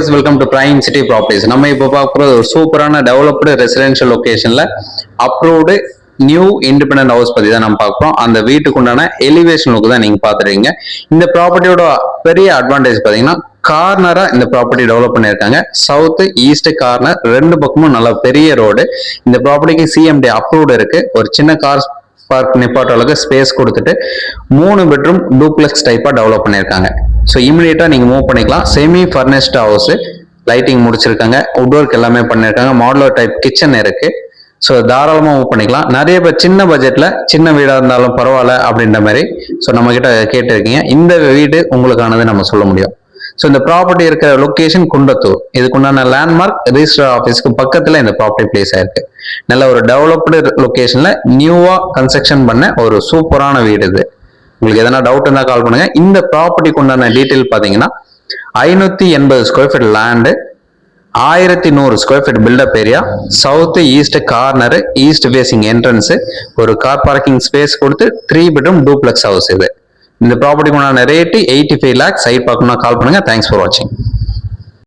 viewers, welcome to Prime City Properties. நம்ம இப்போ பார்க்குறது ஒரு சூப்பரான டெவலப்டு ரெசிடென்ஷியல் லொகேஷன்ல அப்ரூவ்டு நியூ இண்டிபெண்டன்ட் ஹவுஸ் பத்தி தான் நம்ம பார்க்குறோம். அந்த வீட்டுக்கு உண்டான எலிவேஷன் லுக் தான் நீங்க பாத்துருக்கீங்க. இந்த ப்ராப்பர்ட்டியோட பெரிய அட்வான்டேஜ் பாத்தீங்கன்னா கார்னரா இந்த ப்ராப்பர்ட்டி டெவலப் பண்ணியிருக்காங்க. சவுத் ஈஸ்ட் கார்னர் ரெண்டு பக்கமும் நல்ல பெரிய ரோடு. இந்த ப்ராப்பர்ட்டிக்கு சிஎம்டி அப்ரூவ்டு இருக்கு. ஒரு சின்ன கார் பார்க் நிப்பாட்ட அளவுக்கு ஸ்பேஸ் கொடுத்துட்டு 3 பெட்ரூம் டூப்ளெக்ஸ் டைப்பா டெவலப் பண்ணியிருக்காங்க. ஸோ இமீடியட்டா நீங்க மூவ் பண்ணிக்கலாம். செமி ஃபர்னிஷ்ட் ஹவுஸ், லைட்டிங் முடிச்சிருக்காங்க, வுட் ஒர்க் எல்லாமே பண்ணியிருக்காங்க, மாடுலர் டைப் கிச்சன் இருக்கு. ஸோ தாராளமாக மூவ் பண்ணிக்கலாம். நிறைய பேர் சின்ன பட்ஜெட்ல சின்ன வீடாக இருந்தாலும் பரவாயில்ல அப்படின்ற மாதிரி ஸோ நம்ம கிட்ட கேட்டிருக்கீங்க. இந்த வீடு உங்களுக்கானது நம்ம சொல்ல முடியும். ஸோ இந்த ப்ராப்பர்ட்டி இருக்கிற லொகேஷன் குண்டத்தூர். இதுக்குண்டான லேண்ட்மார்க் ரிஜிஸ்டர் ஆஃபீஸ்க்கு பக்கத்துல இந்த ப்ராப்பர்ட்டி பிளேஸ் ஆயிருக்கு. நல்ல ஒரு டெவலப்டு லொகேஷன்ல நியூவா கன்ஸ்ட்ரக்ஷன் பண்ண ஒரு சூப்பரான வீடு இது. உங்களுக்கு எதனா டவுட் இருந்தா கால் பண்ணுங்க. இந்த ப்ராப்பர்ட்டிக்கு உண்டான டீட்டெயில் பாத்தீங்கன்னா 580 square feet land, 1100 square feet built up area, south east corner, east facing entrance, ஒரு கார் பார்க்கிங் ஸ்பேஸ் கொடுத்து 3 பெட்ரூம் டூப்ளெக்ஸ் ஹவுஸ் இது. இந்த ப்ராப்பர்ட்டிக்கு உண்டான ரேட்டு 85 lakhs. சைட் பார்க்கணும்னா கால் பண்ணுங்க. தேங்க்ஸ் ஃபார் வாட்சிங்.